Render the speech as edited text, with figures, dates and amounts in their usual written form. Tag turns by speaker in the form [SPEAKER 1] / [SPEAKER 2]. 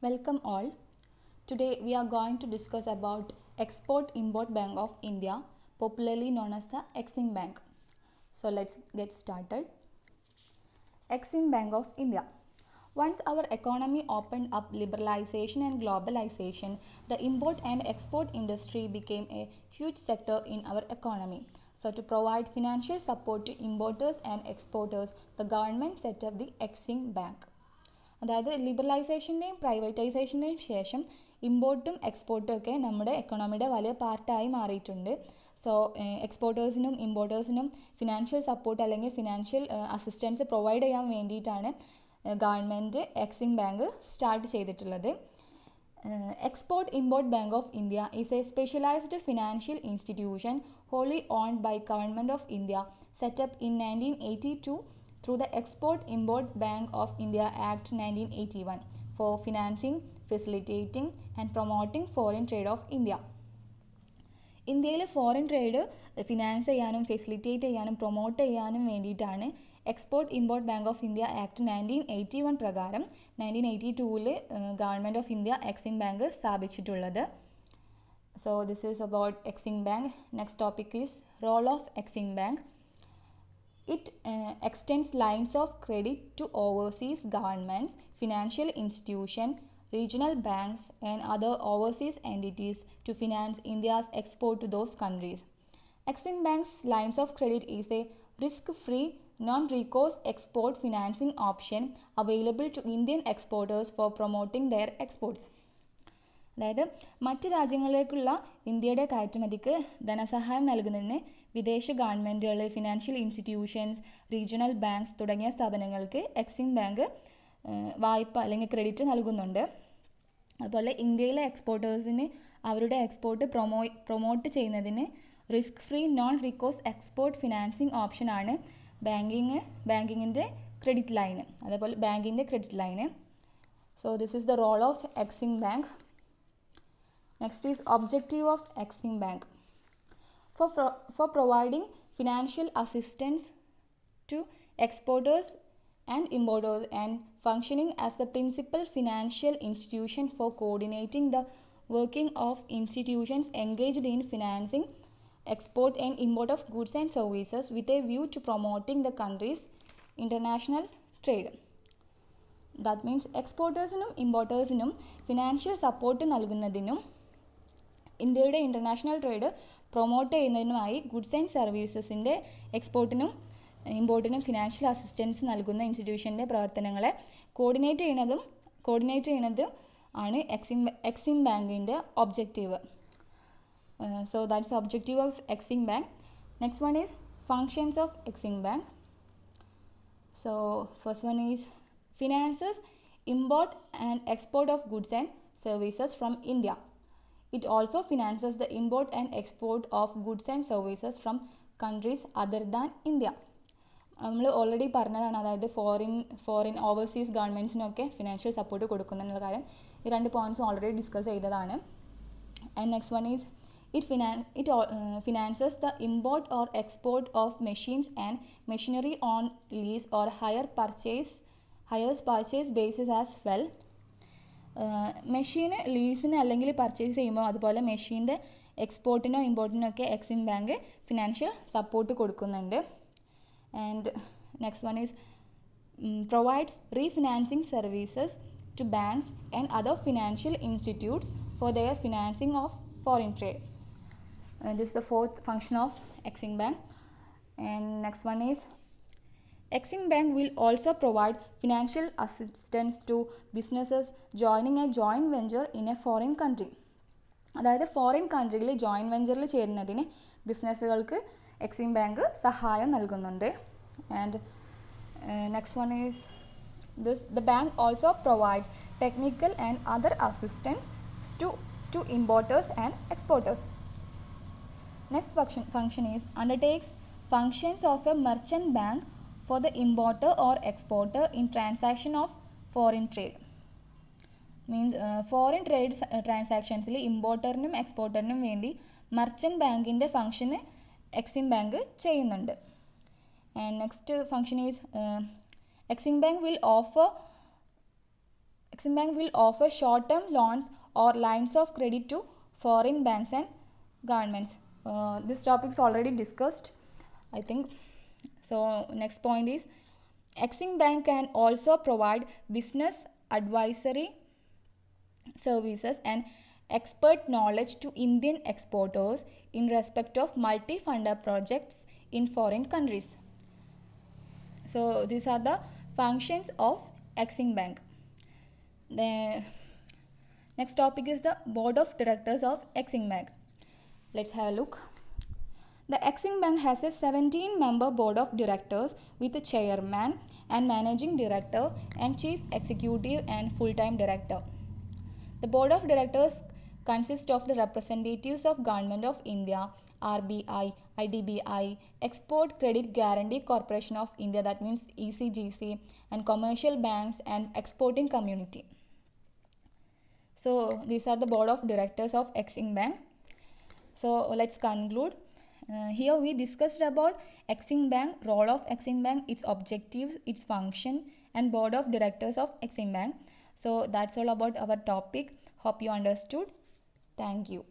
[SPEAKER 1] Welcome all. Today we are going to discuss about Export-Import Bank of India, popularly known as the Exim Bank. So let's get started. Exim Bank of India. Once our economy opened up liberalization and globalization, the import and export industry became a huge sector in our economy. So to provide financial support to importers and exporters, the government set up the Exim Bank. അതായത് ലിബറലൈസേഷൻ്റെയും പ്രൈവറ്റൈസേഷൻ്റെയും ശേഷം ഇമ്പോർട്ടും എക്സ്പോർട്ടും ഒക്കെ നമ്മുടെ എക്കണോമിയുടെ വലിയ പാർട്ടായി മാറിയിട്ടുണ്ട്. So എക്സ്പോർട്ടേഴ്സിനും ഇമ്പോർട്ടേഴ്സിനും financial support അല്ലെങ്കിൽ financial assistance provide ചെയ്യാൻ വേണ്ടിയിട്ടാണ് government Exim bank start ചെയ്തിട്ടുള്ളത്. Export import bank of India is A specialised financial institution wholly owned by Government of India, set up in 1982 through the Export-Import Bank of India Act 1981 for financing, facilitating and promoting foreign trade of India. ഇന്ത്യയിൽ foreign trade finance ചെയ്യാനും facilitate ചെയ്യാനും promote ചെയ്യാനും വേണ്ടിയിട്ടാണ് export import bank of India act 1981 പ്രകാരം 1982 government of India EXIM bank സ്ഥാപിച്ചിട്ടുള്ളത്. So this is about Exim Bank. Next topic is role of Exim Bank. It extends lines of credit to overseas governments, financial institutions, regional banks and other overseas entities to finance India's export to those countries. Exim Bank's lines of credit is a risk-free, non-recourse export financing option available to Indian exporters for promoting their exports. അതായത് മറ്റ് രാജ്യങ്ങളിലേക്കുള്ള ഇന്ത്യയുടെ കയറ്റുമതിക്ക് ധനസഹായം നൽകുന്നതിന് വിദേശ ഗവൺമെൻറ്റുകൾ, financial institutions, regional banks തുടങ്ങിയ സ്ഥാപനങ്ങൾക്ക് Exim bank വായ്പ അല്ലെങ്കിൽ ക്രെഡിറ്റ് നൽകുന്നുണ്ട്. അതുപോലെ ഇന്ത്യയിലെ എക്സ്പോർട്ടേഴ്സിന് അവരുടെ എക്സ്പോർട്ട് പ്രൊമോട്ട് ചെയ്യുന്നതിന് risk free non recourse export financing ഓപ്ഷനാണ് ബാങ്കിങ്ങിൻ്റെ ക്രെഡിറ്റ് ലൈന്, അതേപോലെ ബാങ്കിൻ്റെ credit line. So this is the role of Exim bank. Next is objective of Exim Bank. For providing financial assistance to exporters and importers and functioning as the principal financial institution for coordinating the working of institutions engaged in financing export and import of goods and services with a view to promoting the country's international trade. That means exporters-നും importers-നും financial support നൽകുന്നതിനും ഇന്ത്യയുടെ international trade promote ചെയ്യുന്നതിനുമായി goods and സർവീസസിൻ്റെ എക്സ്പോർട്ടിനും ഇമ്പോർട്ടിനും financial assistance നൽകുന്ന ഇൻസ്റ്റിറ്റ്യൂഷൻ്റെ പ്രവർത്തനങ്ങളെ കോർഡിനേറ്റ് ചെയ്യുന്നത് ആണ് എക്സിം ബാങ്കിൻ്റെ objective. So that's objective of Exim bank. Next one is functions of Exim bank. So first one is finances import and export of goods and services from India. It also finances the import and export of goods and services from countries other than India. നമ്മൾ already പറഞ്ഞതാണ്, അതായത് foreign overseas ഗവൺമെൻറ്റ്സിനൊക്കെ financial support കൊടുക്കുന്നുള്ള കാര്യം. ഈ രണ്ട് points already discuss ചെയ്തതാണ്. And next one is it finances the import or export of machines and machinery on lease or hire purchase basis as well. Machine ലീസിന് അല്ലെങ്കിൽ purchase ചെയ്യുമ്പോൾ അതുപോലെ മെഷീൻ്റെ എക്സ്പോർട്ടിനോ ഇമ്പോർട്ടിനോ ഒക്കെ എക്സിം ബാങ്ക് ഫിനാൻഷ്യൽ സപ്പോർട്ട് കൊടുക്കുന്നുണ്ട്. And next one is provides refinancing services to banks and other financial institutes for their financing of foreign trade. This is the fourth function of Exim bank. And next one is Exim Bank will also provide financial assistance to businesses joining a joint venture in a foreign country. അതായത് foreign കൺട്രിയിൽ joint വെഞ്ചറിൽ ചേരുന്നതിന് ബിസിനസ്സുകൾക്ക് Exim bank സഹായം നൽകുന്നുണ്ട്. And next one is the bank also provides technical and other assistance to importers and exporters. Next function is undertakes functions of a merchant bank for the importer or exporter in transaction of foreign trade. Means foreign trade transactionsൽ ഇമ്പോർട്ടറിനും എക്സ്പോർട്ടറിനും വേണ്ടി merchant ബാങ്കിൻ്റെ ഫംഗ്ഷന് Exim bank ചെയ്യുന്നുണ്ട്. And next function is Exim bank will offer Exim Bank will offer short-term loans or lines of credit to foreign banks and governments. This topic is already discussed, I think. So next point is Exim Bank can also provide business advisory services and expert knowledge to Indian exporters in respect of multi-funder projects in foreign countries. So these are the functions of Exim Bank. The next topic is the board of directors of Exim Bank. Let's have a look. The Exim Bank has a 17-member board of directors with a chairman and managing director and chief executive and full-time director. The board of directors consists of the representatives of Government of India, RBI, IDBI, Export Credit Guarantee Corporation of India, that means ECGC, and commercial banks and exporting community. So these are the board of directors of Exim Bank. So let's conclude. Here we discussed about Exim Bank, role of Exim Bank, its objectives, its function, and board of directors of Exim Bank. So that's all about our topic. Hope you understood. Thank you.